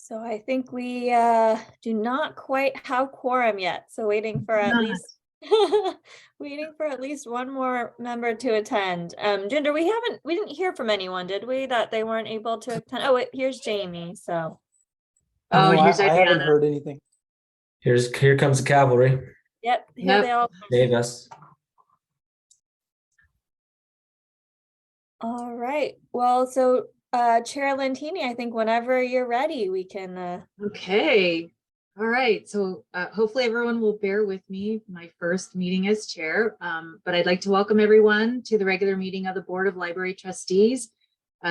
So I think we do not quite have quorum yet. So waiting for at least waiting for at least one more member to attend. Ginger, we didn't hear from anyone, did we? That they weren't able to attend. Oh, wait, here's Jamie. So Oh, No, here's I haven't Adriana. heard anything. Here comes the cavalry. yep, here they all. Save us. All right. Well, so Chair Lentini, I think whenever you're ready, we can Okay. All right. So hopefully everyone will bear with me, my first meeting as chair. But I'd like to welcome everyone to the regular meeting of the Board of Library Trustees.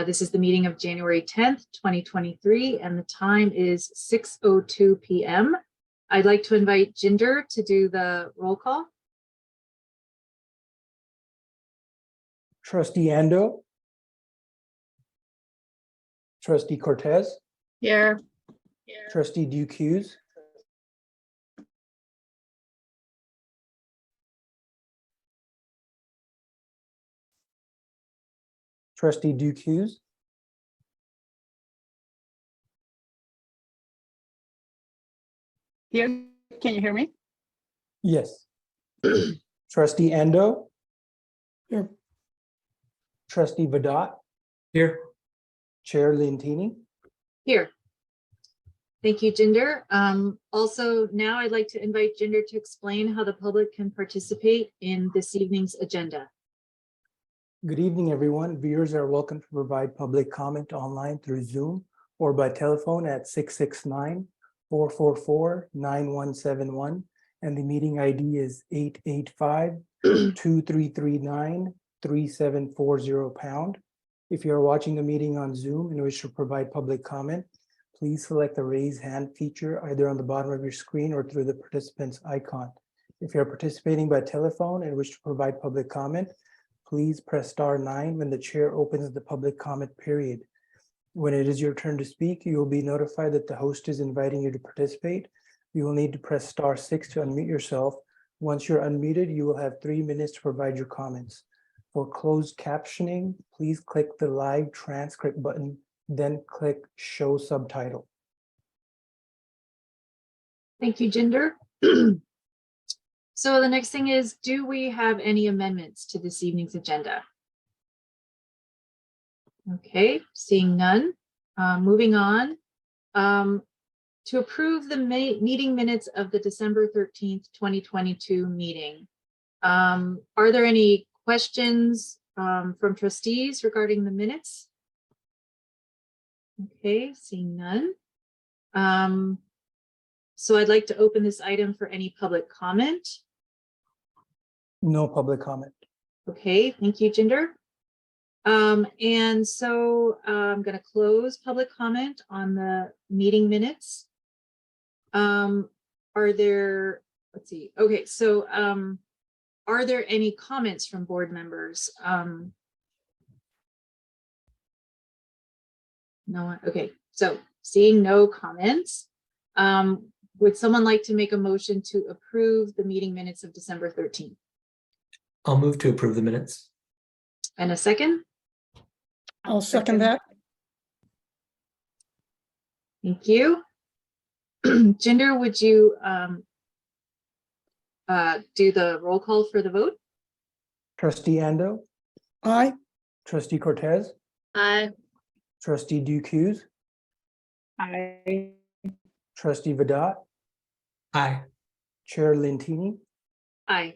This is the meeting of January 10th, 2023, and the time is 6:02 p.m. I'd like to invite Ginger to do the roll call. Trustee Ando. Trustee Cortez. Here. Trustee Duque. Trustee Duque. Here, can you hear me? Yes. Trustee Ando. Here. Trustee Vedot. Here. Chair Lentini. Here. Thank you, Ginger. Also, now I'd like to invite Ginger to explain how the public can participate in this evening's agenda. Good evening, everyone. Viewers are welcome to provide public comment online through Zoom or by telephone at 669-444-9171. And the meeting ID is 885-2339-3740 #. If you are watching the meeting on Zoom and wish to provide public comment, please select the raise hand feature either on the bottom of your screen or through the participants icon. If you are participating by telephone and wish to provide public comment, please press *9 when the chair opens the public comment period. When it is your turn to speak, you will be notified that the host is inviting you to participate. You will need to press *6 to unmute yourself. Once you're unmuted, you will have 3 minutes to provide your comments. For closed captioning, please click the live transcript button, then click show subtitle. Thank you, Ginger. So the next thing is, do we have any amendments to this evening's agenda? Okay, seeing none. Moving on. To approve the meeting minutes of the December 13th, 2022 meeting. Are there any questions from trustees regarding the minutes? Okay, seeing none. So I'd like to open this item for any public comment. No public comment. Okay, thank you, Ginger. And so I'm going to close public comment on the meeting minutes. Are there, let's see, okay, so are there any comments from board members? No one, okay, so seeing no comments, would someone like to make a motion to approve the meeting minutes of December 13th? I'll move to approve the minutes. And a second? I'll second that. Thank you. Ginger, would you do the roll call for the vote? Trustee Ando. Aye. Trustee Cortez. Aye. Trustee Duque. Aye. Trustee Vedot. Aye. Chair Lentini. Aye.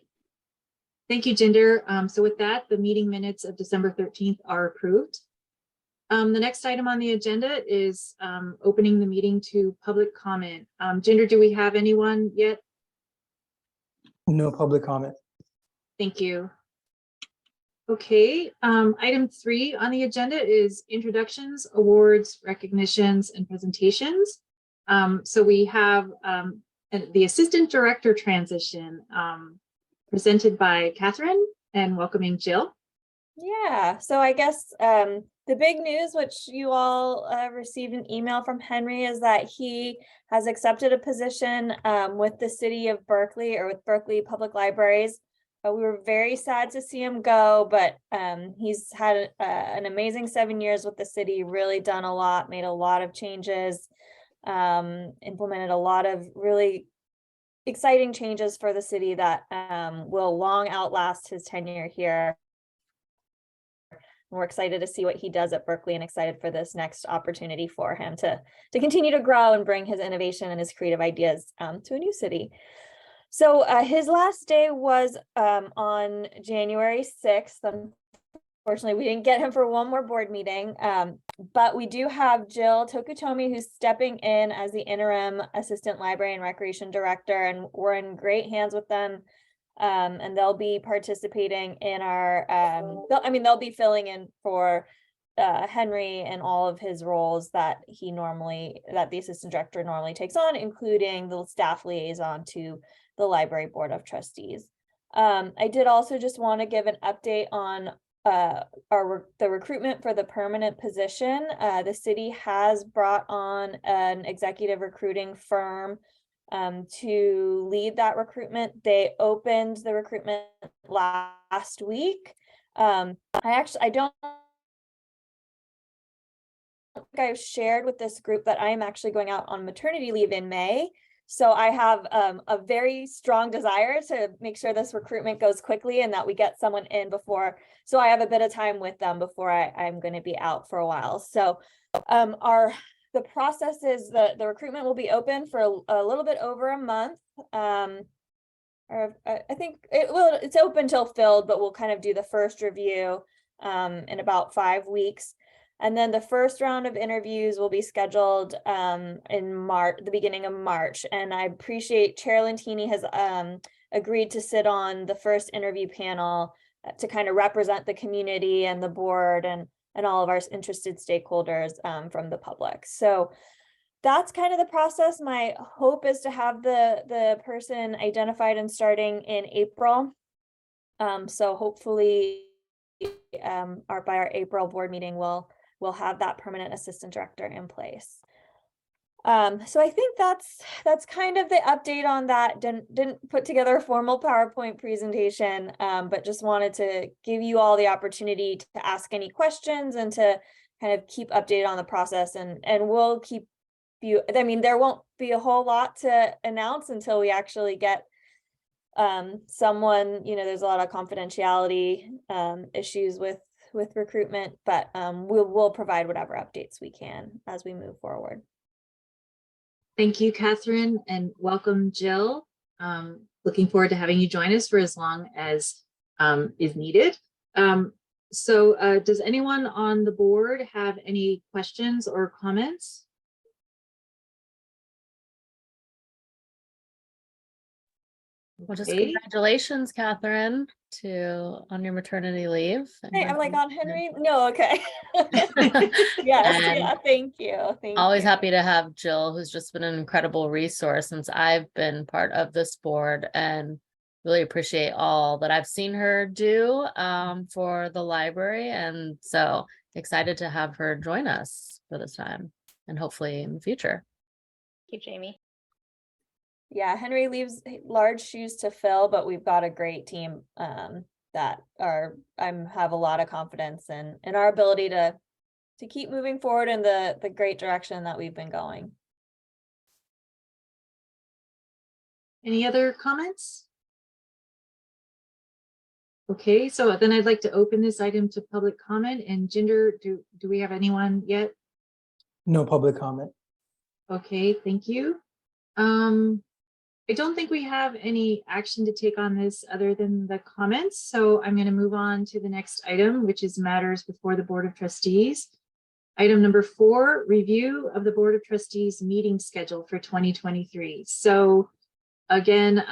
Thank you, Ginger. So with that, the meeting minutes of December 13th are approved. The next item on the agenda is opening the meeting to public comment. Ginger, do we have anyone yet? No public comment. Thank you. Okay, item 3 on the agenda is introductions, awards, recognitions, and presentations. So we have the assistant director transition presented by Catherine and welcoming Jill. Yeah, so I guess the big news, which you all received an email from Henry, is that he has accepted a position with the city of Berkeley, or with Berkeley Public Libraries. We were very sad to see him go, but he's had an amazing 7 years with the city, really done a lot, made a lot of changes. implemented a lot of really exciting changes for the city that will long outlast his tenure here. We're excited to see what he does at Berkeley and excited for this next opportunity for him to continue to grow and bring his innovation and his creative ideas to a new city. So his last day was on January 6th. Unfortunately, we didn't get him for one more board meeting, but we do have Jill Tokutomi, who's stepping in as the interim assistant library and recreation director, and we're in great hands with them. And they'll be participating in our, they'll be filling in for Henry and all of his roles that the assistant director normally takes on, including the staff liaison to the library board of trustees. I did also just want to give an update on the recruitment for the permanent position. The city has brought on an executive recruiting firm to lead that recruitment. They opened the recruitment last week. I don't think I've shared with this group that I am actually going out on maternity leave in May. So I have a very strong desire to make sure this recruitment goes quickly and that we get someone in before. So I have a bit of time with them before I'm going to be out for a while. So the process is the recruitment will be open for a little bit over a month. Or I think it's open till filled, but we'll kind of do the first review in about 5 weeks. And then the first round of interviews will be scheduled in March, the beginning of March. And I appreciate Chair Lentini has agreed to sit on the first interview panel to kind of represent the community and the board and all of our interested stakeholders from the public. So that's kind of the process. My hope is to have the person identified and starting in April. So hopefully by our April board meeting, we'll have that permanent assistant director in place. So I think that's kind of the update on that. Didn't put together a formal PowerPoint presentation, but just wanted to give you all the opportunity to ask any questions and to kind of keep updated on the process, and we'll keep you, I mean, there won't be a whole lot to announce until we actually get someone, there's a lot of confidentiality issues with recruitment, but we'll provide whatever updates we can as we move forward. Thank you, Catherine, and welcome, Jill. Looking forward to having you join us for as long as is needed. So does anyone on the board have any questions or comments? Well, just Okay. congratulations, Catherine, on your maternity leave. Hey, I'm like on Henry. No, okay. Yes, And yeah, thank you. Always happy to have Jill, who's just been an incredible resource since I've been part of this board, and really appreciate all that I've seen her do for the library. And so excited to have her join us for this time and hopefully in the future. Thank you, Jamie. Yeah, Henry leaves large shoes to fill, but we've got a great team that have a lot of confidence in our ability to keep moving forward in the great direction that we've been going. Any other comments? Okay, so then I'd like to open this item to public comment. And Jinder, do we have anyone yet? No public comment. Okay, thank you. I don't think we have any action to take on this other than the comments. So I'm going to move on to the next item, which is matters before the Board of Trustees. Item number 4, review of the Board of Trustees meeting schedule for 2023. So again,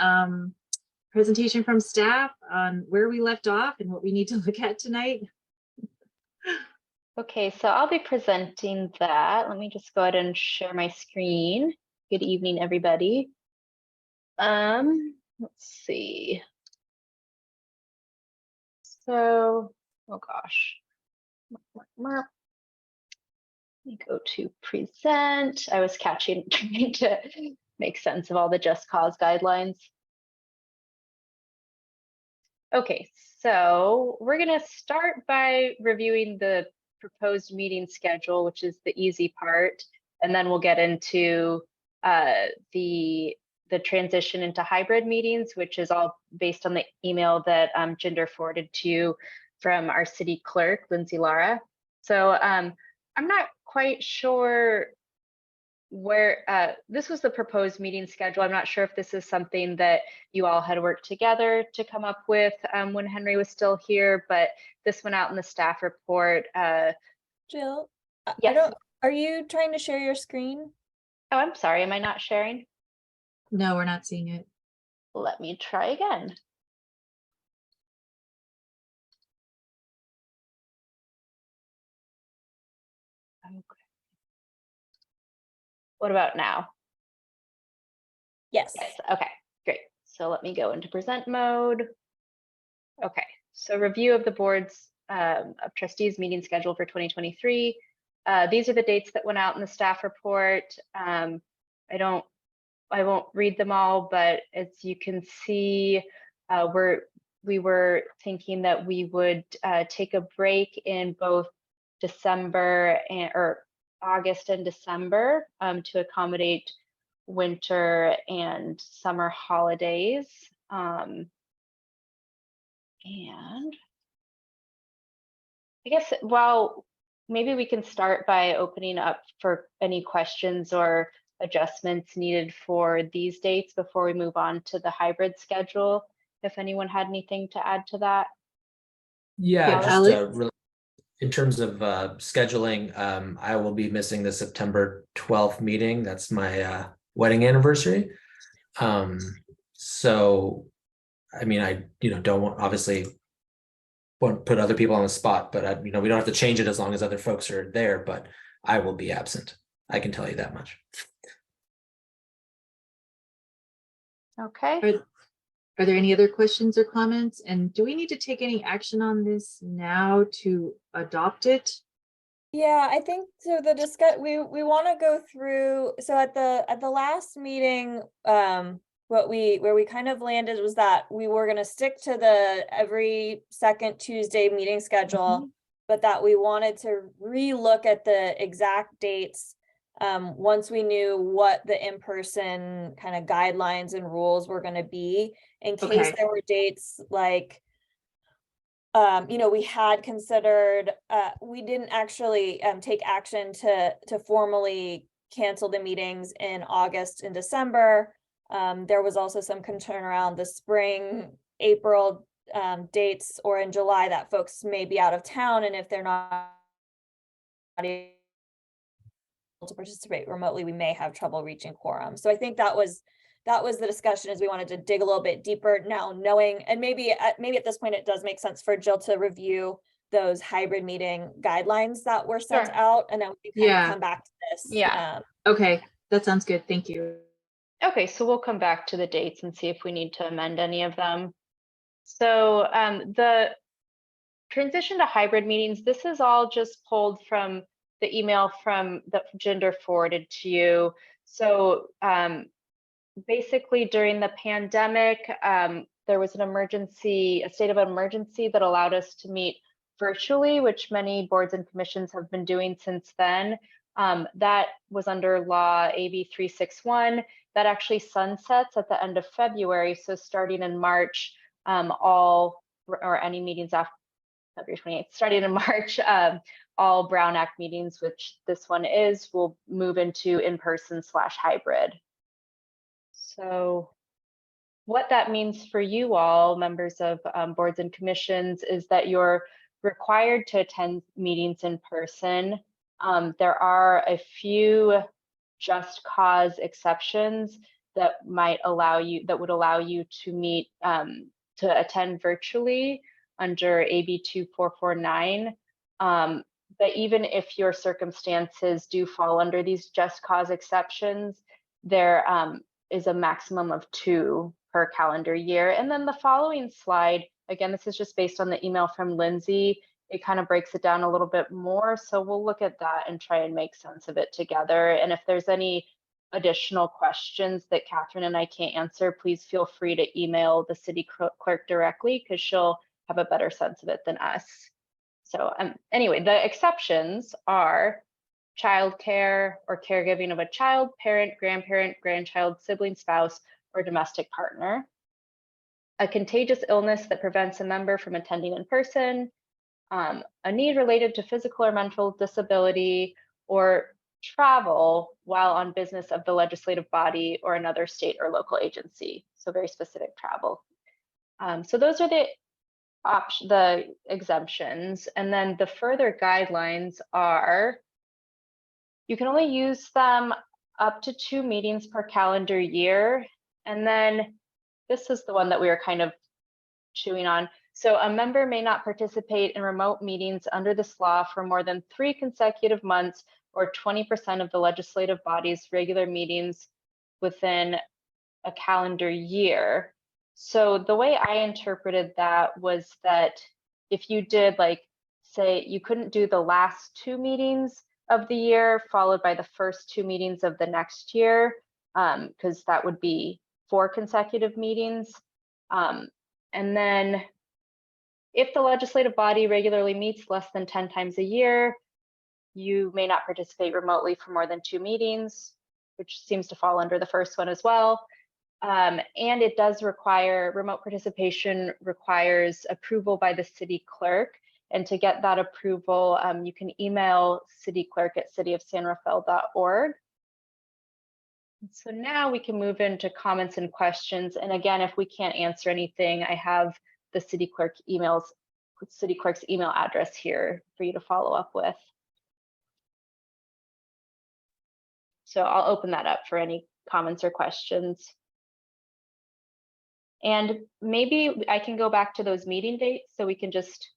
presentation from staff on where we left off and what we need to look at tonight. Okay, so I'll be presenting that. Let me just go ahead and share my screen. Good evening, everybody. Let's see. So, oh gosh. Let me go to present. I was trying to make sense of all the Just Cause guidelines. Okay, so we're going to start by reviewing the proposed meeting schedule, which is the easy part. And then we'll get into the transition into hybrid meetings, which is all based on the email that Jinder forwarded to you from our city clerk, Lindsay Lara. So I'm not quite sure where this was the proposed meeting schedule. I'm not sure if this is something that you all had worked together to come up with when Henry was still here, but this went out in the staff report. Jill, I Yes. don't, are you trying to share your screen? Oh, I'm sorry. Am I not sharing? No, we're not seeing it. Let me try again. Okay. What about now? Yes. Yes. Okay, great. So let me go into present mode. Okay, so review of the board's of trustees meeting schedule for 2023. These are the dates that went out in the staff report. I won't read them all, but as you can see, we were thinking that we would take a break in both December or August and December to accommodate winter and summer holidays. And I guess, well, maybe we can start by opening up for any questions or adjustments needed for these dates before we move on to the hybrid schedule. If anyone had anything to add to that. Yeah, Yeah, just Alex? really, in terms of scheduling, I will be missing the September 12th meeting. That's my wedding anniversary. So, I mean, I don't want, obviously won't put other people on the spot, but we don't have to change it as long as other folks are there. But I will be absent. I can tell you that much. okay. Are there any other questions or comments? And do we need to take any action on this now to adopt it? Yeah, I think so. The we want to go through. So at the last meeting, where we kind of landed was that we were going to stick to the every second Tuesday meeting schedule, but that we wanted to relook at the exact dates once we knew what the in-person kind of guidelines and rules were going to be, in case Okay. there were dates like we had considered, we didn't actually take action to formally cancel the meetings in August and December. There was also some concern around the spring, April dates, or in July, that folks may be out of town, and if they're not able to participate remotely, we may have trouble reaching quorum. So I think that was the discussion, is we wanted to dig a little bit deeper now, knowing, and maybe at this point it does make sense for Jill to review those hybrid meeting guidelines that were sent Sure. out, and then we can kind Yeah. of come back to this. Yeah. Okay, that sounds good. Thank you. Okay, so we'll come back to the dates and see if we need to amend any of them. So the transition to hybrid meetings, this is all just pulled from the email from that Jinder forwarded to you. So basically during the pandemic, there was a state of emergency that allowed us to meet virtually, which many boards and commissions have been doing since then. That was under law AB 361. That actually sunsets at the end of February. So starting in March, any meetings after February 28th, starting in March, all Brown Act meetings, which this one is, will move into in-person / hybrid. So what that means for you all, members of boards and commissions, is that you're required to attend meetings in person. There are a few just cause exceptions that would allow you to meet, to attend virtually under AB 2449. But even if your circumstances do fall under these just cause exceptions, there is a maximum of 2 per calendar year. And then the following slide, again, this is just based on the email from Lindsay. It kind of breaks it down a little bit more. So we'll look at that and try and make sense of it together. And if there's any additional questions that Catherine and I can't answer, please feel free to email the city clerk directly, because she'll have a better sense of it than us. So anyway, the exceptions are childcare or caregiving of a child, parent, grandparent, grandchild, sibling, spouse, or domestic partner. A contagious illness that prevents a member from attending in person, a need related to physical or mental disability, or travel while on business of the legislative body or another state or local agency. So very specific travel. So those are the exemptions. And then the further guidelines are, you can only use them up to 2 meetings per calendar year. And then this is the one that we are kind of chewing on. So a member may not participate in remote meetings under this law for more than 3 consecutive months or 20% of the legislative body's regular meetings within a calendar year. So the way I interpreted that was that if you did, like, say you couldn't do the last 2 meetings of the year followed by the first 2 meetings of the next year, because that would be 4 consecutive meetings. And then if the legislative body regularly meets less than 10 times a year, you may not participate remotely for more than 2 meetings, which seems to fall under the first one as well. And it does require, remote participation requires approval by the city clerk. And to get that approval, you can email cityclerk@cityofsanrafael.org. So now we can move into comments and questions. And again, if we can't answer anything, I have the city clerk's email address here for you to follow up with. So I'll open that up for any comments or questions. And maybe I can go back to those meeting dates so we can just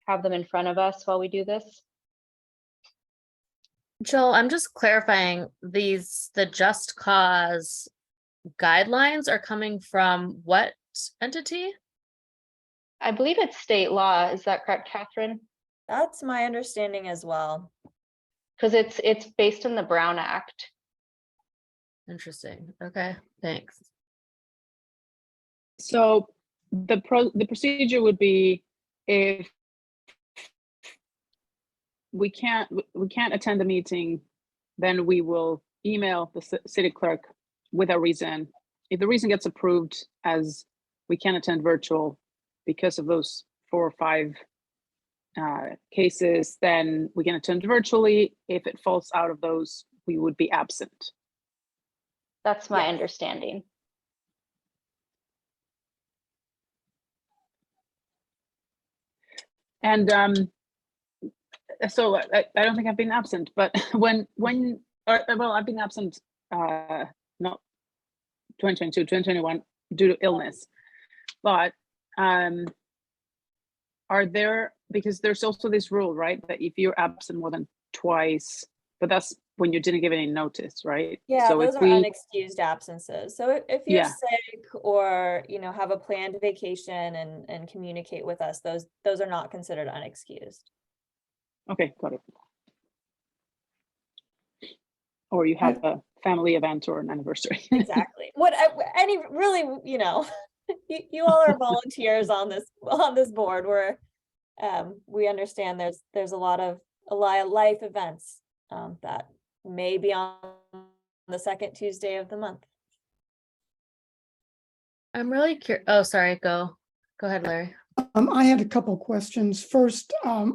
have them in front of us while we do this. Jill, I'm just clarifying the just cause guidelines are coming from what entity? I believe it's state law. Is that correct, Catherine? That's my understanding as well. Because it's based in the Brown Act. Interesting. Okay, thanks. So the procedure would be, if we can't attend the meeting, then we will email the city clerk with a reason. If the reason gets approved as we can attend virtual because of those 4 or 5 cases, then we can attend virtually. If it falls out of those, we would be absent. That's my Yes. understanding. And so I don't think I've been absent, but well, I've been absent, not 2022, 2021 due to illness. But are there, because there's also this rule, right, that if you're absent more than twice, but that's when you didn't give any notice, right? Yeah, So those if are we, unexcused absences. So if you're Yeah. sick or, have a planned vacation and communicate with us, those are not considered unexcused. okay, got it. Or you have a family event or an anniversary. Exactly. Really, you all are volunteers on this board where we understand there's a lot of life events that may be on the second Tuesday of the month. I'm really curious. Oh, sorry. Go ahead, Larry. I had a couple questions. First,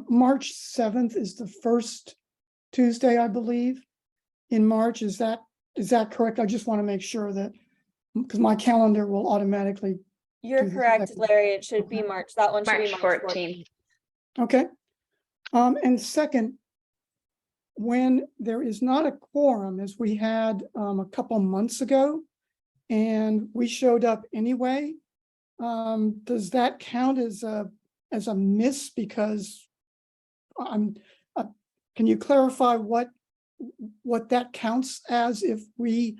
March 7th is the first Tuesday, I believe, in March. Is that correct? I just want to make sure that, because my calendar will automatically. You're Do the correct, second. Larry. It should be March. That one should be March March 14th. 14th. Okay. And second, when there is not a quorum, as we had a couple months ago, and we showed up anyway, does that count as a miss? Because can you clarify what that counts as if we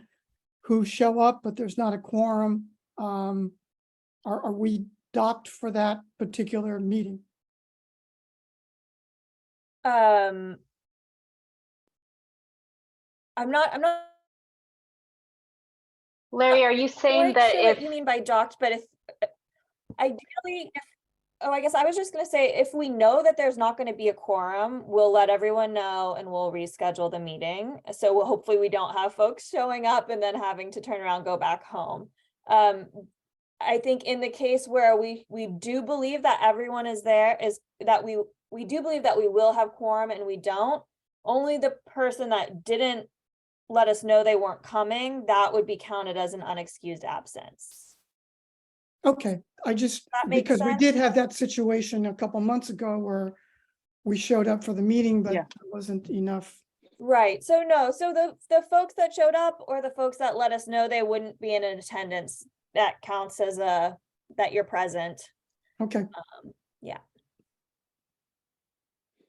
who show up but there's not a quorum, are we docked for that particular meeting? I'm not Larry, are you saying quite that sure if what you mean by docked, but if ideally, Oh, I guess I was just gonna say, if we know that there's not gonna be a quorum, we'll let everyone know and we'll reschedule the meeting. So hopefully we don't have folks showing up and then having to turn around, go back home. I think in the case where we do believe that everyone is there, is that we do believe that we will have quorum and we don't, only the person that didn't let us know they weren't coming, that would be counted as an unexcused absence. Okay, I just, That makes because we sense? did have that situation a couple months ago where we showed up for the meeting, but Yeah. there wasn't enough. Right, so no, so the folks that showed up or the folks that let us know they wouldn't be in attendance, that counts as that you're present. Okay,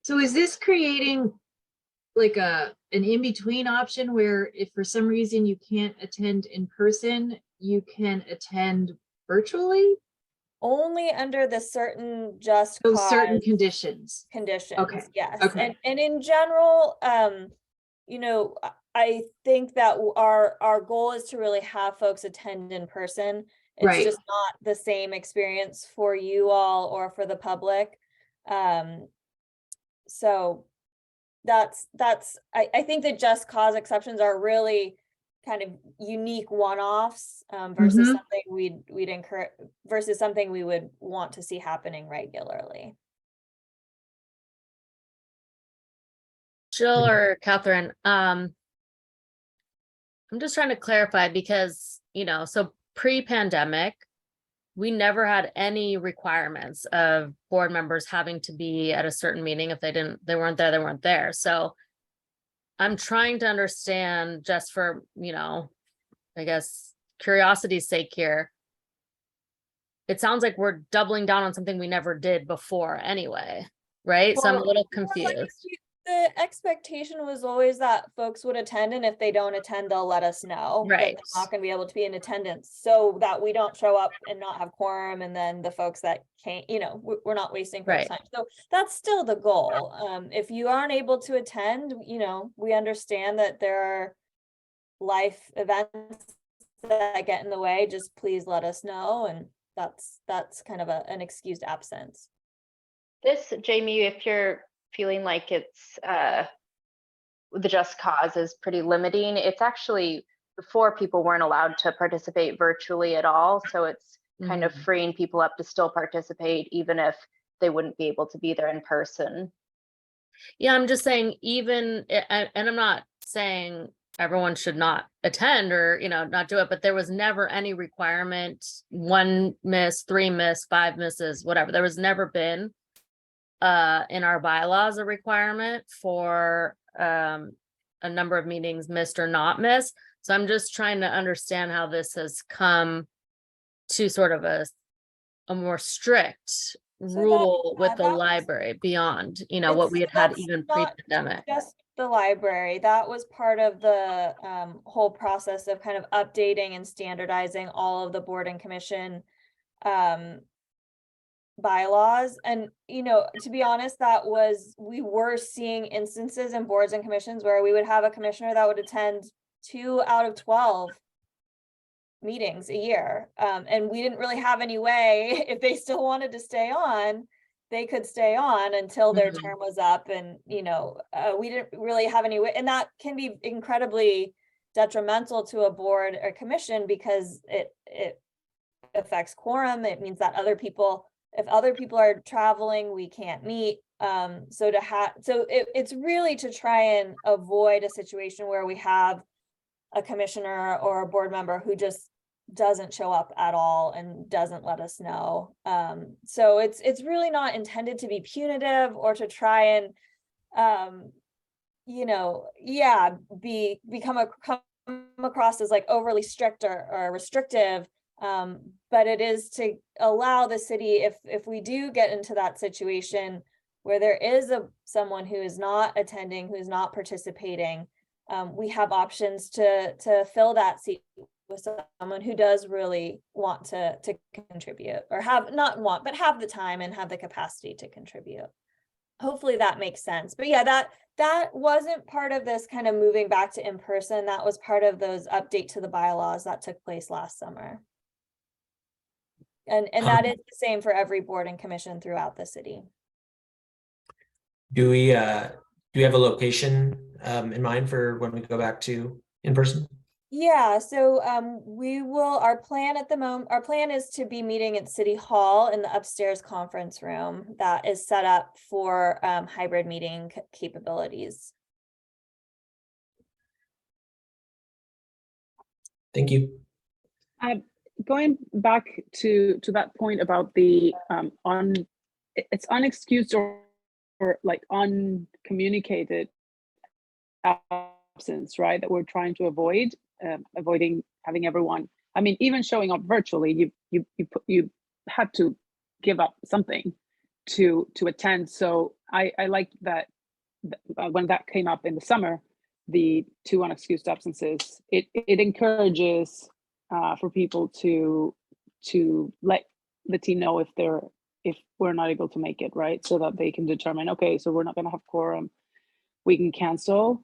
So is this creating like an in-between option where if for some reason you can't attend in person, you can attend virtually? Only under the certain just Those cause certain conditions. conditions, Okay, yes. okay. And in general, you know, I think that our goal is to really have folks attend in person. It's Right. just not the same experience for you all or for the public. So that's I think that just cause exceptions are really kind of unique one-offs versus Mhm. something we'd encourage versus something we would want to see happening regularly. Jill or Catherine, I'm just trying to clarify because, so pre-pandemic, we never had any requirements of board members having to be at a certain meeting. If they weren't there, they weren't there. So I'm trying to understand, just for, I guess curiosity's sake here. It sounds like we're doubling down on something we never did before anyway, right? So I'm a Well, little more like confused. the expectation was always that folks would attend, and if they don't attend, they'll let us know that Right. they're not gonna be able to be in attendance, so that we don't show up and not have quorum, and then the folks that can't, we're not wasting folks' Right. time. So that's still the goal. If you aren't able to attend, we understand that there are life events that get in the way. Just please let us know, and that's kind of an excused absence. This, Jamie, if you're feeling like it's the just cause is pretty limiting, it's actually before people weren't allowed to participate virtually at all. So it's kind of freeing people up to still participate, even if they wouldn't be able to be there in person. Yeah, I'm just saying, even, and I'm not saying everyone should not attend or, not do it, but there was never any requirement, 1 miss, 3 miss, 5 misses, whatever. There was never been in our bylaws a requirement for a number of meetings missed or not missed. So I'm just trying to understand how this has come to sort of a more strict rule with the that was- library beyond, what we had That's even not pre-pandemic. just the library. That was part of the whole process of kind of updating and standardizing all of the board and commission bylaws. And, to be honest, we were seeing instances in boards and commissions where we would have a commissioner that would attend 2 out of 12 meetings a year. And we didn't really have any way, if they still wanted to stay on, they could stay on until their Mhm. term was up. And, we didn't really have any way, and that can be incredibly detrimental to a board or commission because it affects quorum. It means that if other people are traveling, we can't meet. So it's really to try and avoid a situation where we have a commissioner or a board member who just doesn't show up at all and doesn't let us know. So it's really not intended to be punitive or to try and come across as like overly strict or restrictive. But it is to allow the city, if we do get into that situation where there is someone who is not attending, who's not participating, we have options to fill that seat with someone who does really want to contribute, or have the time and have the capacity to contribute. Hopefully that makes sense. But yeah, that wasn't part of this kind of moving back to in-person. That was part of those update to the bylaws that took place last summer. And that is the same for every board and commission throughout the city. Do we have a location in mind for when we go back to in person? Yeah, so we will, our plan at the moment, our plan is to be meeting at City Hall in the upstairs conference room that is set up for hybrid meeting capabilities. Thank you. Going back to that point about the it's unexcused or like uncommunicated absence, right? That we're trying to avoid, avoiding having everyone. I mean, even showing up virtually, you had to give up something to attend. So I like that when that came up in the summer, the 2 unexcused absences, it encourages for people to let the team know if we're not able to make it, right? So that they can determine, okay, so we're not going to have quorum, we can cancel.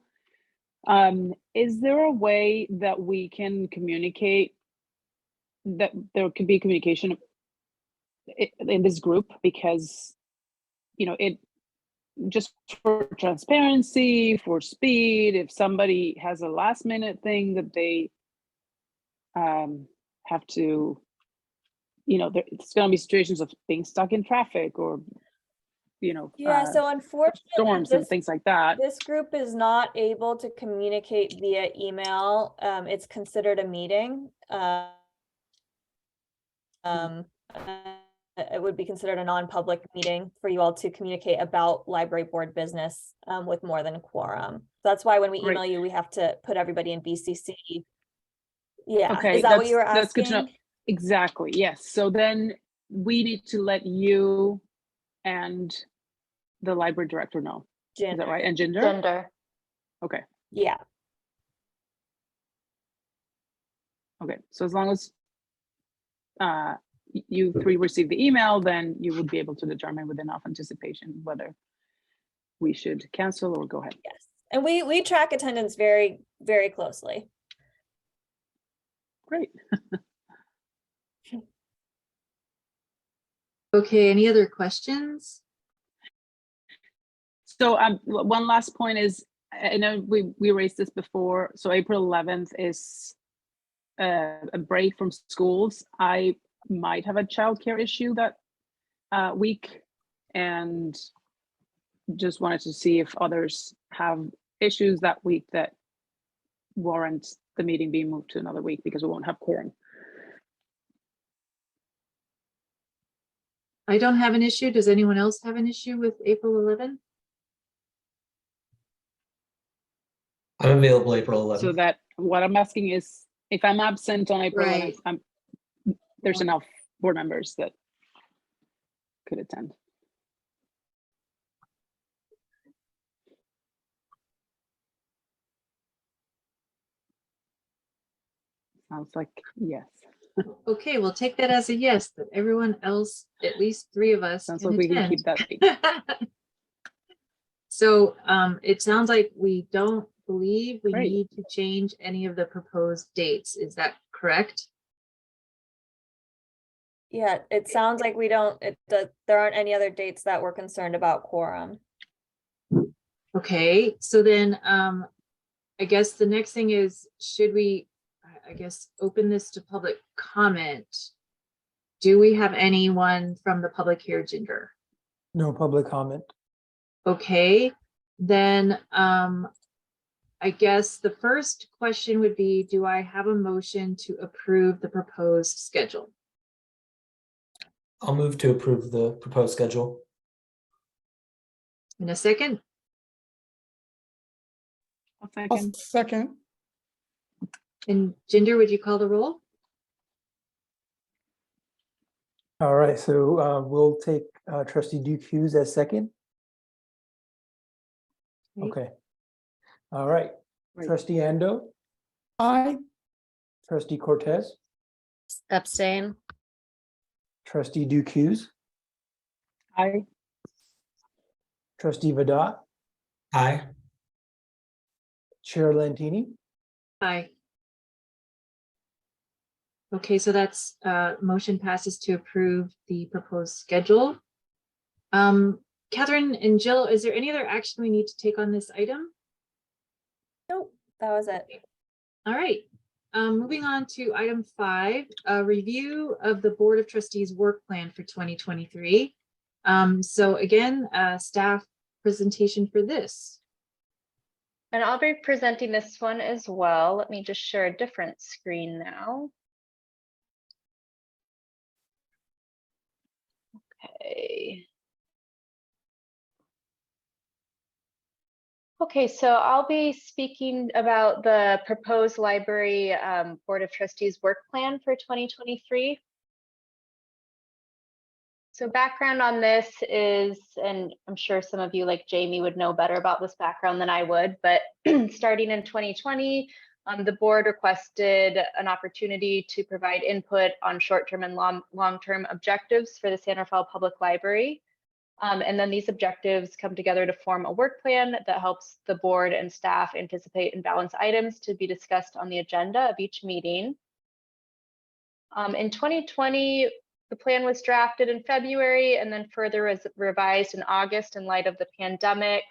Is there a way that we can communicate that there could be communication in this group? Because, you know, it just for transparency, for speed, if somebody has a last minute thing that they have to, you know, it's going to be situations of being stuck in traffic or, you know, Yeah, so unfortunately, storms and things like that. this group is not able to communicate via email. It's considered a meeting. It would be considered a non-public meeting for you all to communicate about library board business with more than a quorum. That's why when we Great. email you, we have to put everybody in BCC. Yeah, Okay, is that what you were that's good to know. asking? Exactly, yes. So then we need to let you and the library director know. Is that right? And Ginger? Gender. Okay, Yeah, okay. So as long as you 3 receive the email, then you would be able to determine with enough anticipation whether we should cancel or go ahead. yes. And we track attendance very, very closely. Great. Okay, any other questions? So one last point is, I know we raised this before. So April 11th is a break from schools. I might have a childcare issue that week, and just wanted to see if others have issues that week that warrant the meeting being moved to another week because we won't have quorum. I don't have an issue. Does anyone else have an issue with April 11th? I'm available April 11th. So that what I'm asking is, if I'm absent on April 11th, Right. there's enough board members that could attend. Sounds like yes. Okay, we'll take that as a yes, that everyone else, at least 3 of us, Sounds can like we can keep attend. that. So it sounds like we don't believe we Great. need to change any of the proposed dates. Is that correct? Yeah, it sounds like we don't, there aren't any other dates that we're concerned about quorum. Okay, so then I guess the next thing is, should we, I guess, open this to public comment? Do we have anyone from the public here, Ginger? No public comment. Okay, then I guess the first question would be, do I have a motion to approve the proposed schedule? I'll move to approve the proposed schedule. In a second? I'll I'll second. second. And Ginger, would you call the roll? All right, so we'll take trustee Duke Hughes as second. Okay. All right, Great. trustee Ando, Aye. trustee Cortez, Abstain. trustee Duke Hughes, Aye. trustee Vedot, Aye. chair Lentini. Aye. Okay, so that's motion passes to approve the proposed schedule. Catherine and Jill, is there any other action we need to take on this item? Nope, that was it. All right, moving on to item 5, a review of the Board of Trustees work plan for 2023. So again, staff presentation for this. And I'll be presenting this one as well. Let me just share a different screen now. Okay. Okay, so I'll be speaking about the proposed library Board of Trustees work plan for 2023. So background on this is, and I'm sure some of you like Jamie would know better about this background than I would, but starting in 2020, the board requested an opportunity to provide input on short-term and long-term objectives for the San Rafael Public Library. And then these objectives come together to form a work plan that helps the board and staff anticipate and balance items to be discussed on the agenda of each meeting. In 2020, the plan was drafted in February and then further revised in August in light of the pandemic.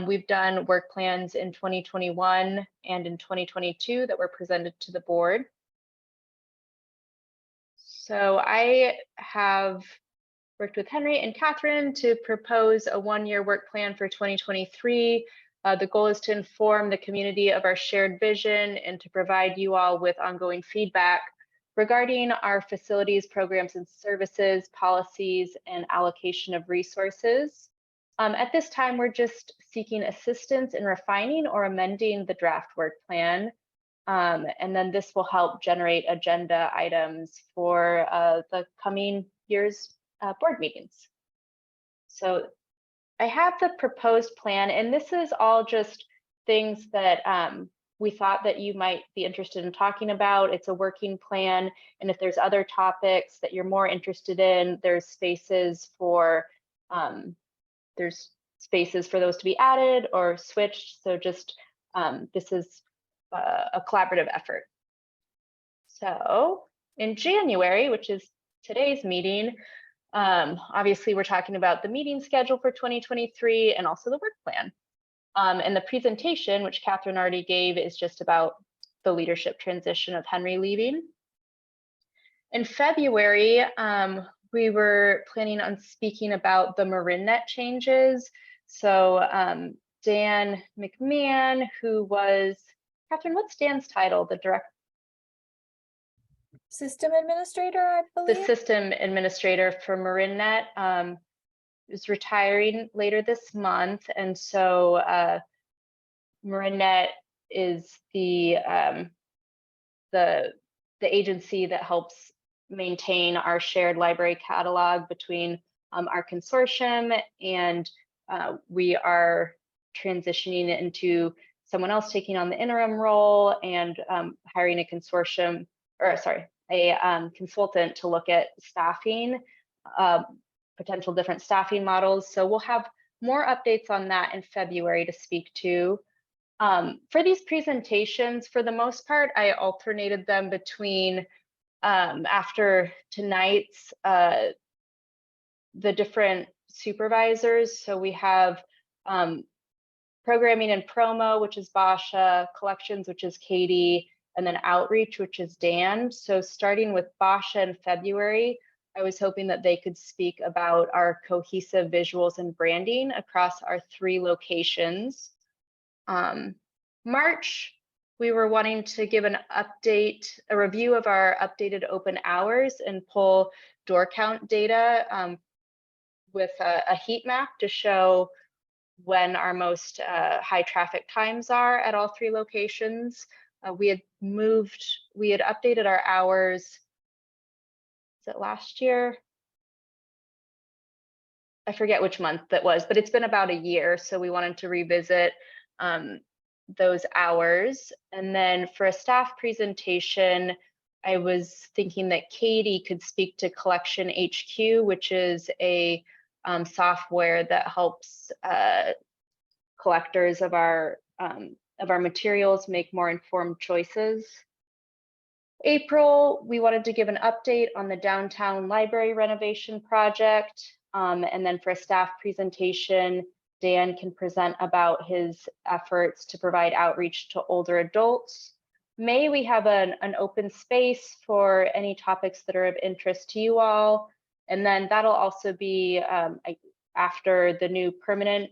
We've done work plans in 2021 and in 2022 that were presented to the board. So I have worked with Henry and Catherine to propose a one-year work plan for 2023. The goal is to inform the community of our shared vision and to provide you all with ongoing feedback regarding our facilities, programs, and services, policies, and allocation of resources. At this time, we're just seeking assistance in refining or amending the draft work plan. And then this will help generate agenda items for the coming year's board meetings. So I have the proposed plan, and this is all just things that we thought that you might be interested in talking about. It's a working plan, and if there's other topics that you're more interested in, there's spaces for those to be added or switched. So just this is a collaborative effort. So in January, which is today's meeting, obviously we're talking about the meeting schedule for 2023 and also the work plan. And the presentation, which Catherine already gave, is just about the leadership transition of Henry leaving. In February, we were planning on speaking about the MarinNet changes. So Dan McMahon, who was, Catherine, what's Dan's title? The direct System administrator, I the believe. system administrator for MarinNet is retiring later this month, and so MarinNet is the agency that helps maintain our shared library catalog between our consortium, and we are transitioning it into someone else taking on the interim role and hiring a consortium, or sorry, a consultant to look at staffing, potential different staffing models. So we'll have more updates on that in February to speak to. For these presentations, for the most part, I alternated them between after tonight's the different supervisors. So we have programming and promo, which is Basha, collections, which is Katie, and then outreach, which is Dan. So starting with Basha in February, I was hoping that they could speak about our cohesive visuals and branding across our 3 locations. March, we were wanting to give an update, a review of our updated open hours and pull door count data with a heat map to show when our most high traffic times are at all 3 locations. We had updated our hours, is it last year? I forget which month that was, but it's been about a year. So we wanted to revisit those hours. And then for a staff presentation, I was thinking that Katie could speak to Collection HQ, which is a software that helps collectors of our materials make more informed choices. April, we wanted to give an update on the downtown library renovation project. And then for a staff presentation, Dan can present about his efforts to provide outreach to older adults. May, we have an open space for any topics that are of interest to you all. And then that'll also be after the new permanent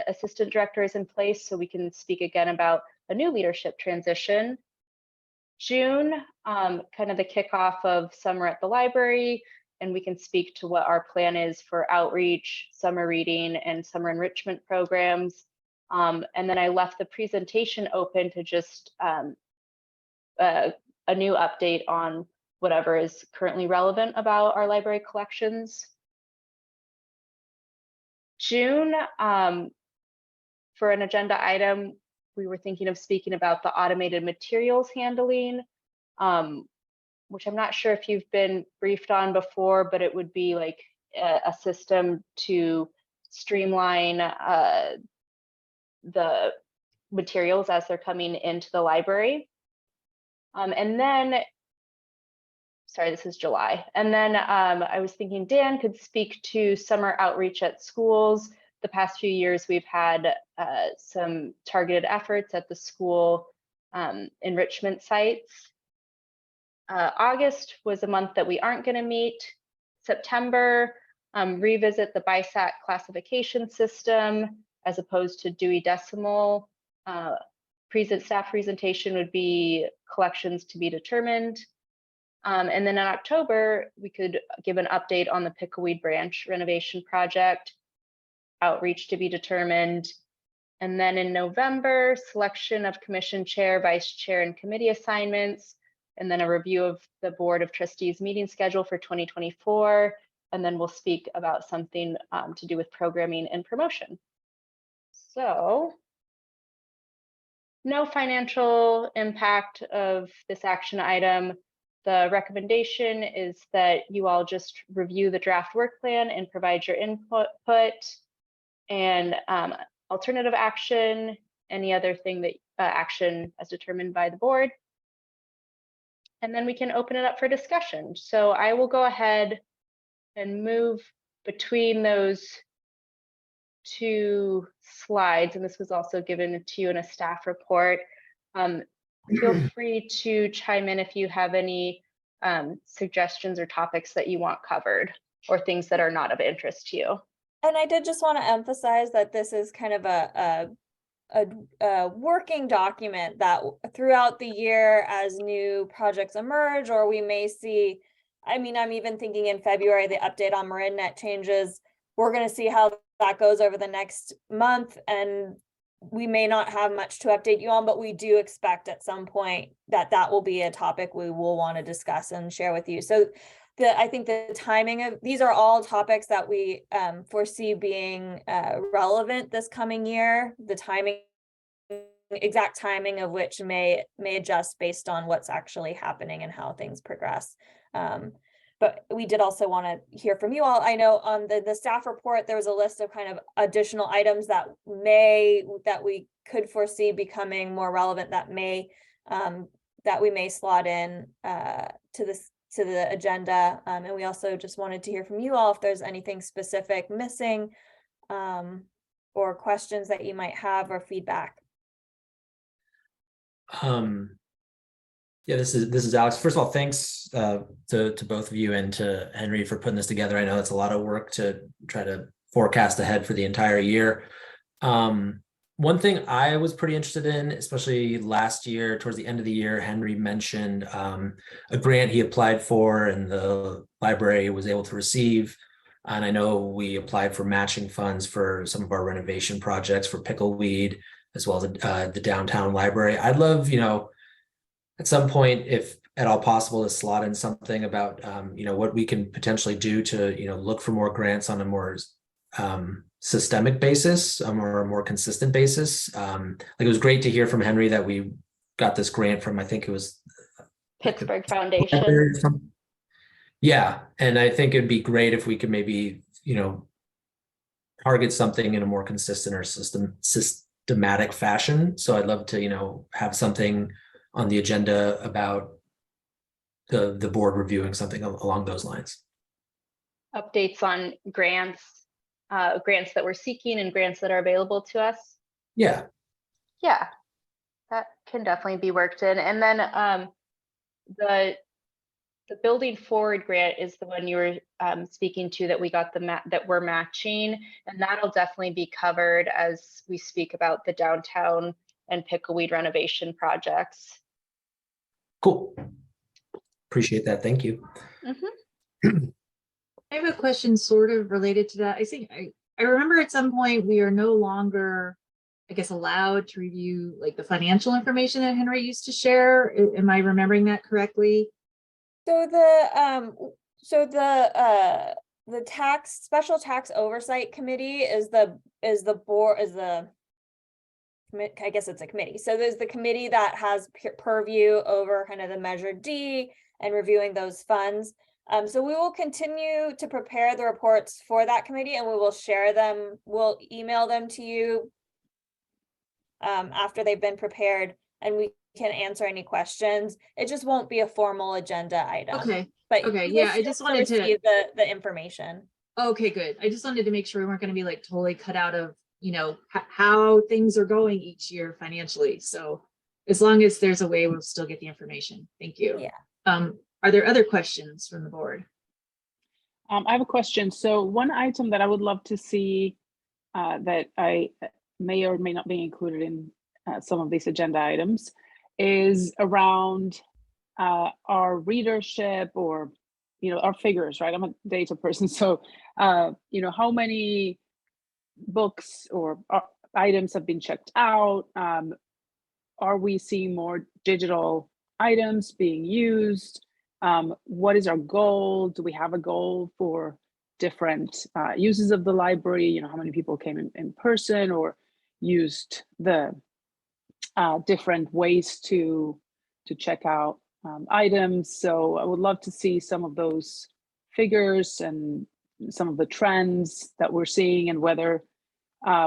assistant director is in place, so we can speak again about a new leadership transition. June, kind of the kickoff of summer at the library, and we can speak to what our plan is for outreach, summer reading, and summer enrichment programs. And then I left the presentation open to just a new update on whatever is currently relevant about our library collections. June, for an agenda item, we were thinking of speaking about the automated materials handling, which I'm not sure if you've been briefed on before, but it would be like a system to streamline the materials as they're coming into the library. And then, sorry, this is July. And then I was thinking Dan could speak to summer outreach at schools. The past few years, we've had some targeted efforts at the school enrichment sites. August was a month that we aren't going to meet. September, revisit the BISAC classification system as opposed to Dewey Decimal. Staff presentation would be collections to be determined. And then in October, we could give an update on the Pickleweed Branch renovation project, outreach to be determined. And then in November, selection of commission chair, vice chair, and committee assignments, and then a review of the Board of Trustees meeting schedule for 2024. And then we'll speak about something to do with programming and promotion. So no financial impact of this action item. The recommendation is that you all just review the draft work plan and provide your input, and alternative action, any other thing that action as determined by the board. And then we can open it up for discussion. So I will go ahead and move between those two slides, and this was also given to you in a staff report. Feel free to chime in if you have any suggestions or topics that you want covered or things that are not of interest to you. And I did just want to emphasize that this is kind of a working document that throughout the year, as new projects emerge, or we may see, I mean, I'm even thinking in February, the update on MarinNet changes. We're going to see how that goes over the next month, and we may not have much to update you on, but we do expect at some point that that will be a topic we will want to discuss and share with you. So I think the timing of these are all topics that we foresee being relevant this coming year. The timing, exact timing of which may adjust based on what's actually happening and how things progress. But we did also want to hear from you all. I know on the staff report, there was a list of kind of additional items that we could foresee becoming more relevant that we may slot in to the agenda. And we also just wanted to hear from you all if there's anything specific missing or questions that you might have or feedback. Yeah, this is Alex. First of all, thanks to both of you and to Henry for putting this together. I know it's a lot of work to try to forecast ahead for the entire year. One thing I was pretty interested in, especially last year, towards the end of the year, Henry mentioned a grant he applied for and the library was able to receive. And I know we applied for matching funds for some of our renovation projects for Pickleweed, as well as the downtown library. I'd love, at some point, if at all possible, to slot in something about, what we can potentially do to, look for more grants on a more systemic basis or a more consistent basis. It was great to hear from Henry that we got this grant from, I think it was Pittsburgh Foundation. Yeah, and I think it'd be great if we could maybe, target something in a more consistent or systematic fashion. So I'd love to, have something on the agenda about the board reviewing something along those lines. Updates on grants, grants that we're seeking and grants that are available to us. Yeah. Yeah, that can definitely be worked in. And then the Building Forward grant is the one you were speaking to, that we got that we're matching, and that'll definitely be covered as we speak about the downtown and pickleweed renovation projects. Cool. Appreciate that. Thank you. I have a question sort of related to that. I think I remember at some point we are no longer, I guess, allowed to review like the financial information that Henry used to share. Am I remembering that correctly? So the special tax oversight committee is the board, I guess it's a committee. So there's the committee that has purview over kind of the Measure D and reviewing those funds. So we will continue to prepare the reports for that committee, and we will share them. We'll email them to you after they've been prepared, and we can answer any questions. It just won't be a formal agenda item. Okay. But Okay. you will Yeah, I just still wanted to. receive the information. Okay, good. I just wanted to make sure we weren't going to be like totally cut out of, you know, how things are going each year financially. So as long as there's a way, we'll still get the information. Thank you. Yeah. Are there other questions from the board? I have a question. So one item that I would love to see that I may or may not be included in some of these agenda items is around our readership, or, you know, our figures, right? I'm a data person. So, you know, how many books or items have been checked out? Are we seeing more digital items being used? What is our goal? Do we have a goal for different uses of the library? You know, how many people came in person or used the different ways to check out items? So I would love to see some of those figures and some of the trends that we're seeing, and whether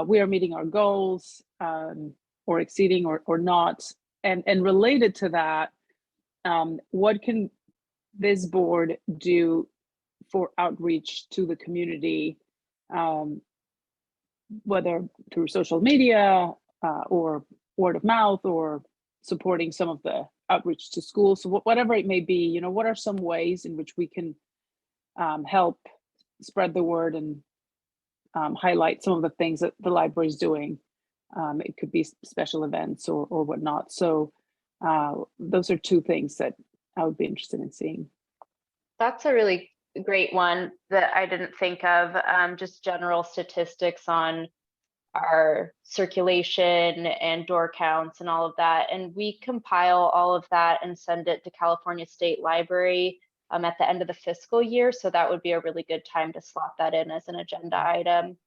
we are meeting our goals or exceeding or not. And related to that, what can this board do for outreach to the community, whether through social media or word of mouth, or supporting some of the outreach to schools? So whatever it may be, you know, what are some ways in which we can help spread the word and highlight some of the things that the library is doing? It could be special events or whatnot. So those are two things that I would be interested in seeing. That's a really great one that I didn't think of. Just general statistics on our circulation and door counts and all of that. And we compile all of that and send it to California State Library at the end of the fiscal year. So that would be a really good time to slot that in as an agenda item.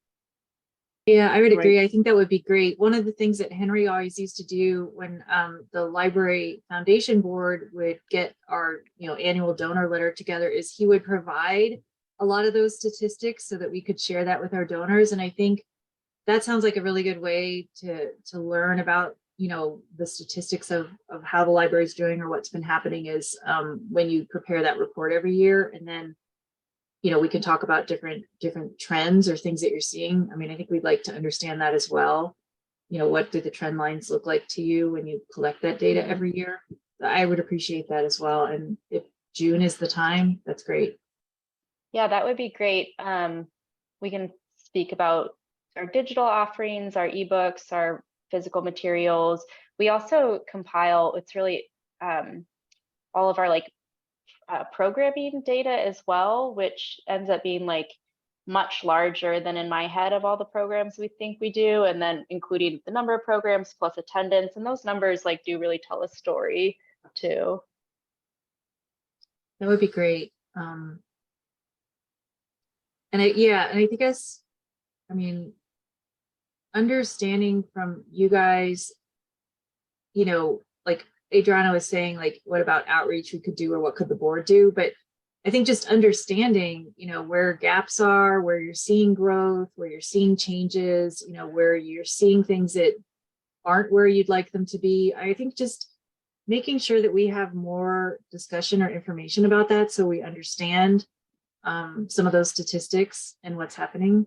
Yeah, I would Great. agree. I think that would be great. One of the things that Henry always used to do when the library foundation board would get our, you know, annual donor letter together is he would provide a lot of those statistics so that we could share that with our donors. And I think that sounds like a really good way to learn about, you know, the statistics of how the library is doing or what's been happening is when you prepare that report every year. And then, you know, we can talk about different trends or things that you're seeing. I mean, I think we'd like to understand that as well. You know, what do the trend lines look like to you when you collect that data every year? I would appreciate that as well. And if June is the time, that's great. Yeah, that would be great. We can speak about our digital offerings, our ebooks, our physical materials. We also compile, it's really all of our like programming data as well, which ends up being like much larger than in my head of all the programs we think we do, and then including the number of programs plus attendance, and those numbers like do really tell a story too. That would be great. And I think I mean, understanding from you guys, you know, like Adriana was saying, like, what about outreach we could do, or what could the board do? But I think just understanding, you know, where gaps are, where you're seeing growth, where you're seeing changes, you know, where you're seeing things that aren't where you'd like them to be. I think just making sure that we have more discussion or information about that so we understand some of those statistics and what's happening.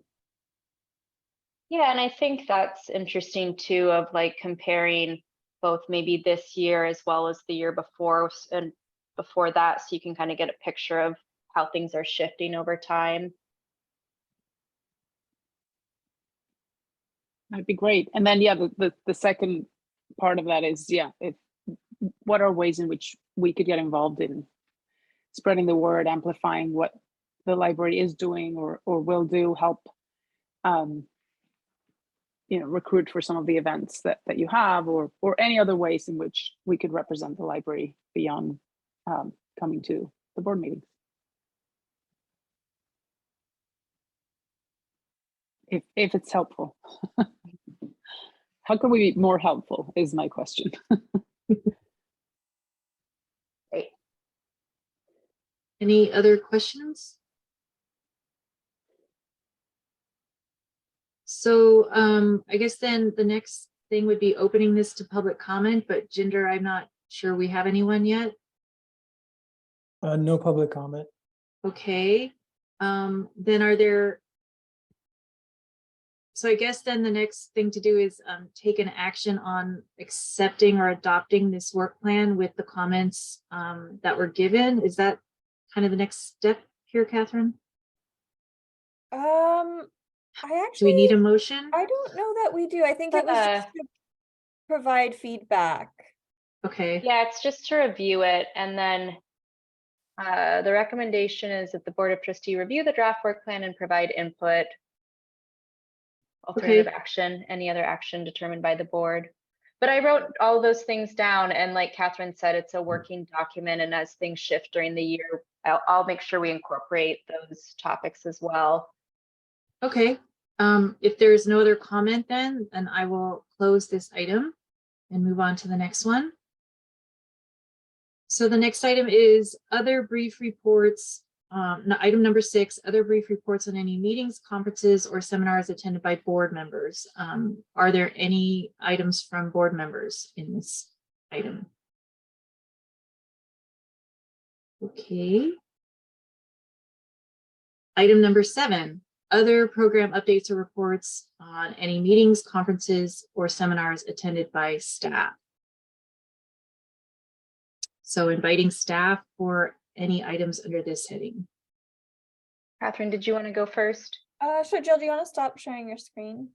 Yeah, and I think that's interesting too, of like comparing both maybe this year as well as the year before and before that, so you can kind of get a picture of how things are shifting over time. That'd be great. And then, yeah, the second part of that is, yeah, what are ways in which we could get involved in spreading the word, amplifying what the library is doing or will do, help recruit for some of the events that you have, or any other ways in which we could represent the library beyond coming to the board meetings. If it's helpful. How can we be more helpful is my question. Great. Any other questions? So I guess then the next thing would be opening this to public comment, but Jinder, I'm not sure we have anyone yet. No public comment. Okay, then are there, so I guess then the next thing to do is take an action on accepting or adopting this work plan with the comments that were given. Is that kind of the next step here, Catherine? I Do we need a actually, motion? I don't know that we do. I think it was just to provide feedback. Okay. Yeah, it's just to review it, and then the recommendation is that the Board of Trustee review the draft work plan and provide input. Alternative action, any other action determined by the board. But I wrote all those things down, and like Catherine said, it's a working document, and as things shift during the year, I'll make sure we incorporate those topics as well. Okay, if there is no other comment, then I will close this item and move on to the next one. So the next item is other brief reports. Item number 6, other brief reports on any meetings, conferences, or seminars attended by board members. Are there any items from board members in this item? Okay. Item number 7, other program updates or reports on any meetings, conferences, or seminars attended by staff. So inviting staff for any items under this heading. Catherine, did you want to go first? Sure, Jill, do you want to stop sharing your screen?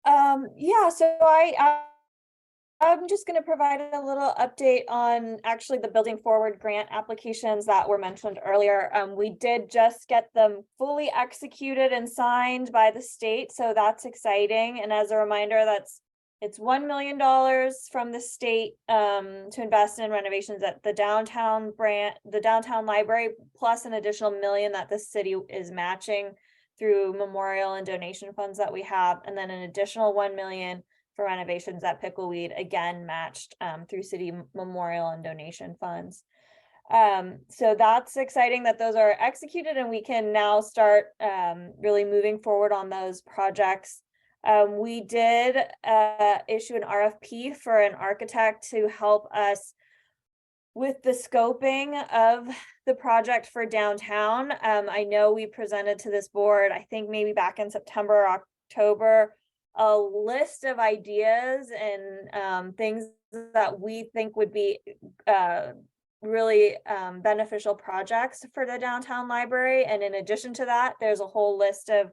Yeah, so I'm just going to provide a little update on actually the Building Forward grant applications that were mentioned earlier. We did just get them fully executed and signed by the state, so that's exciting. And as a reminder, it's $1 million from the state to invest in renovations at the downtown library, plus an additional $1 million that the city is matching through memorial and donation funds that we have, and then an additional $1 million for renovations at Pickleweed, again matched through city memorial and donation funds. So that's exciting that those are executed and we can now start really moving forward on those projects. We did issue an RFP for an architect to help us with the scoping of the project for downtown. I know we presented to this board, I think maybe back in September or October, a list of ideas and things that we think would be really beneficial projects for the downtown library. And in addition to that, there's a whole list of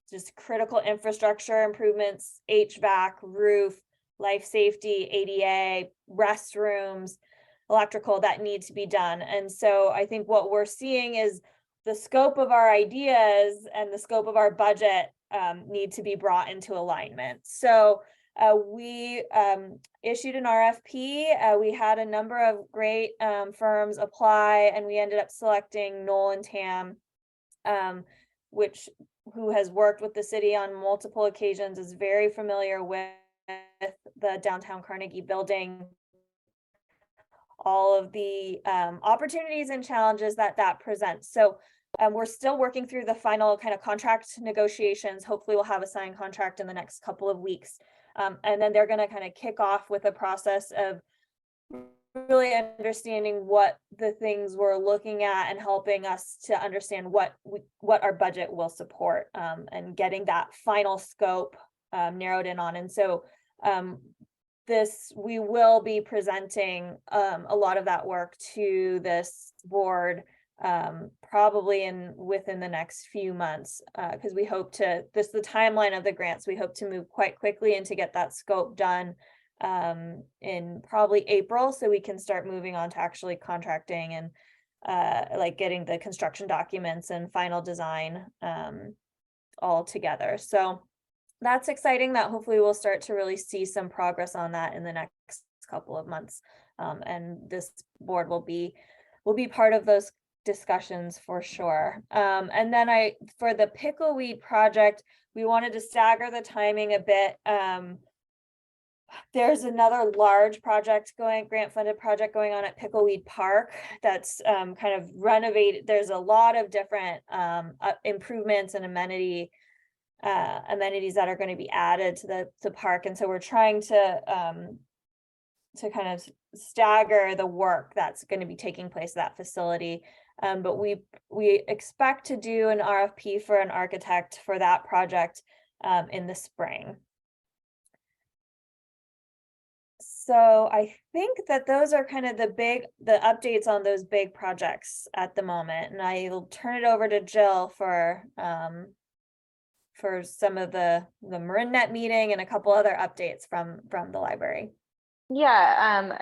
just critical infrastructure improvements, HVAC, roof, life safety, ADA, restrooms, electrical that need to be done. And so I think what we're seeing is the scope of our ideas and the scope of our budget need to be brought into alignment. So we issued an RFP. We had a number of great firms apply, and we ended up selecting Knoll & Tam, who has worked with the city on multiple occasions, is very familiar with the downtown Carnegie building, all of the opportunities and challenges that presents. So we're still working through the final kind of contract negotiations. Hopefully we'll have a signed contract in the next couple of weeks. And then they're going to kind of kick off with a process of really understanding what the things we're looking at and helping us to understand what our budget will support, and getting that final scope narrowed in on. And so we will be presenting a lot of that work to this board probably within the next few months, because we hope to, the timeline of the grants, we hope to move quite quickly and to get that scope done in probably April, so we can start moving on to actually contracting and like getting the construction documents and final design all together. So that's exciting, that hopefully we'll start to really see some progress on that in the next couple of months. And this board will be part of those discussions for sure. And then for the pickleweed project, we wanted to stagger the timing a bit. There's another large project grant funded project going on at Pickleweed Park that's kind of renovated. There's a lot of different improvements and amenities that are going to be added to the park. And so we're trying to kind of stagger the work that's going to be taking place at that facility. But we expect to do an RFP for an architect for that project in the spring. So I think that those are kind of the updates on those big projects at the moment. And I'll turn it over to Jill for some of the MarinNet meeting and a couple other updates from the library. Yeah,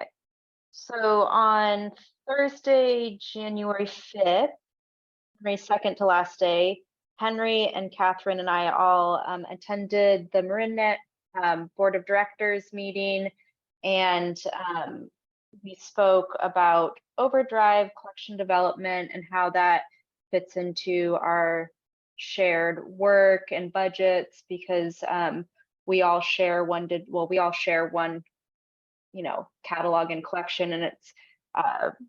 so on Thursday, January 5th, my second to last day, Henry and Catherine and I all attended the MarinNet Board of Directors meeting, and we spoke about overdrive collection development and how that fits into our shared work and budgets, because we all share one, catalog and collection, and it's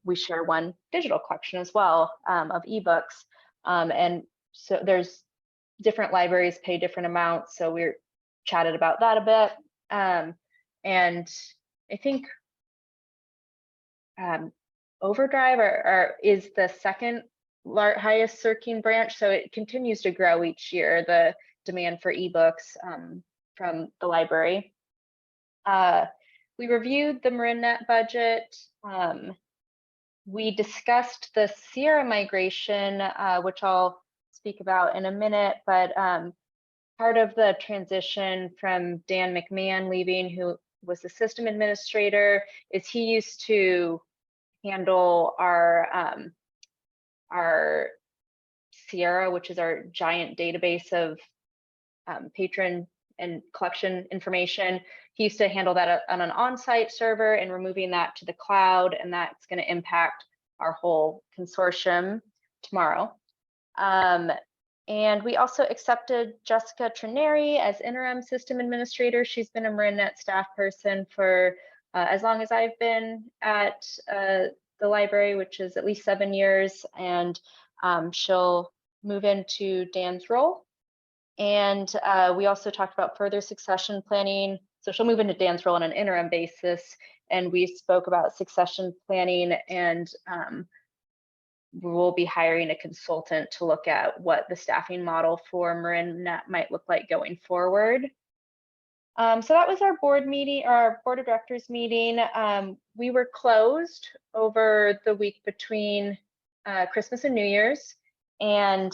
we share one digital collection as well of ebooks, and so there's different libraries pay different amounts, so we're chatted about that a bit, and I think overdrive is the second highest circling branch, so it continues to grow each year, the demand for ebooks from the library. We reviewed the MarinNet budget. We discussed the Sierra migration, which I'll speak about in a minute, but part of the transition from Dan McMahon leaving, who was the system administrator, is he used to handle our Sierra, which is our giant database of patron and collection information. He used to handle that on an on-site server, and we're moving that to the cloud, and that's going to impact our whole consortium tomorrow. And we also accepted Jessica Trineri as interim system administrator. She's been a MarinNet staff person for as long as I've been at the library, which is at least 7 years, and she'll move into Dan's role. And we also talked about further succession planning. So she'll move into Dan's role on an interim basis, and we spoke about succession planning, and we will be hiring a consultant to look at what the staffing model for MarinNet might look like going forward. So that was our board meeting, our board of directors meeting. We were closed over the week between Christmas and New Year's. And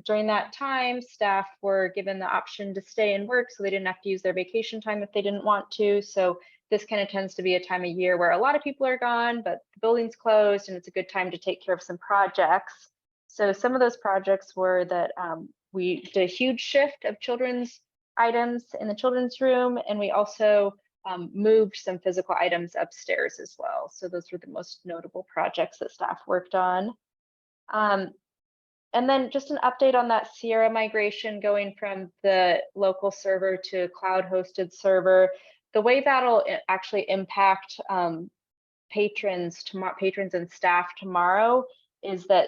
during that time, staff were given the option to stay and work, so they didn't have to use their vacation time if they didn't want to. So this kind of tends to be a time of year where a lot of people are gone, but the building's closed, and it's a good time to take care of some projects. So some of those projects were that we did a huge shift of children's items in the children's room, and we also moved some physical items upstairs as well. So those were the most notable projects that staff worked on. And then just an update on that Sierra migration going from the local server to cloud hosted server. The way that'll actually impact patrons and staff tomorrow is that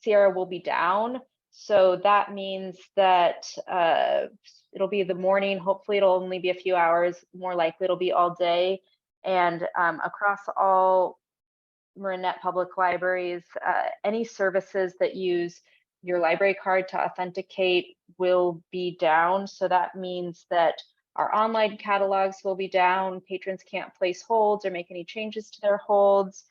Sierra will be down. So that means that it'll be the morning. Hopefully it'll only be a few hours. More likely it'll be all day. And across all Marinette Public Libraries, any services that use your library card to authenticate will be down. So that means that our online catalogs will be down. Patrons can't place holds or make any changes to their holds.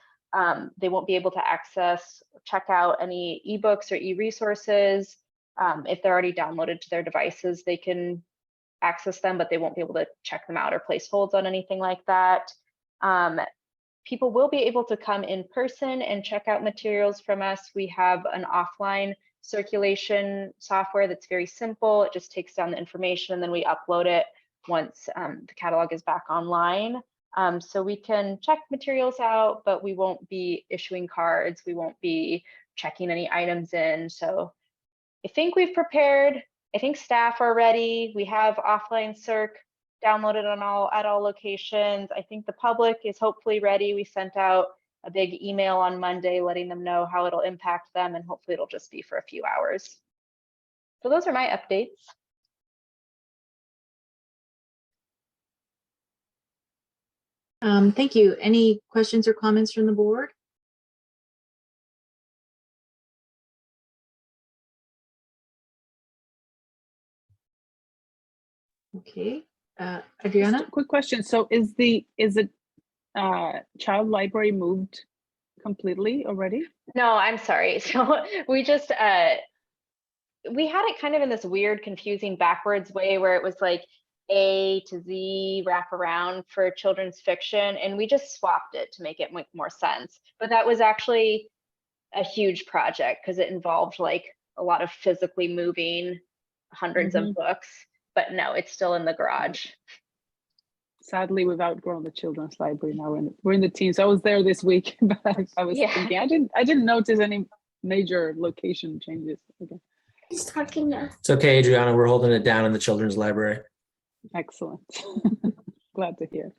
They won't be able to access, check out any ebooks or e-resources. If they're already downloaded to their devices, they can access them, but they won't be able to check them out or place holds on anything like that. People will be able to come in person and check out materials from us. We have an offline circulation software that's very simple. It just takes down the information and then we upload it once the catalog is back online. So we can check materials out, but we won't be issuing cards. We won't be checking any items in. So I think we've prepared. I think staff are ready. We have offline circ downloaded on at all locations. I think the public is hopefully ready. We sent out a big email on Monday letting them know how it'll impact them, and hopefully it'll just be for a few hours. So those are my updates. Thank you. Any questions or comments from the board? Okay, Just Adriana? a quick question. So is the child library moved completely already? No, I'm sorry. So we just we had it kind of in this weird, confusing backwards way where it was like A to Z wrap around for children's fiction, and we just swapped it to make it make more sense. But that was actually a huge project because it involved like a lot of physically moving hundreds of books. But no, it's still in the garage. Sadly, we've outgrown the children's library now. We're in the teens. I was there this week, but I was Yeah. thinking I didn't notice any major location changes. Okay. He's talking now. It's okay, Adriana, we're holding it down in the children's library. Excellent. Glad to hear.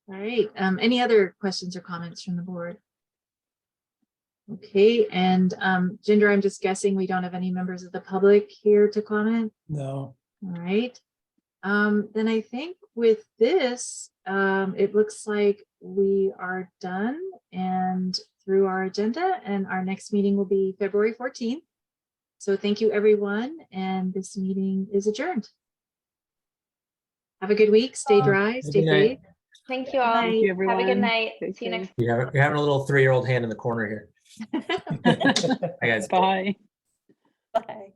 All right, any other questions or comments from the board? Okay, and Ginger, I'm just guessing we don't have any members of the public here to comment? No. All right. Then I think with this, it looks like we are done and through our agenda, and our next meeting will be February 14th. So thank you, everyone, and this meeting is adjourned. Have a good week. Stay dry, stay Good night. safe. Thank you all. Bye. Thank you, Have a good everyone. night. Take See you care. next. You're having a little 3-year-old hand in the corner here. Hi, guys. Bye. Bye.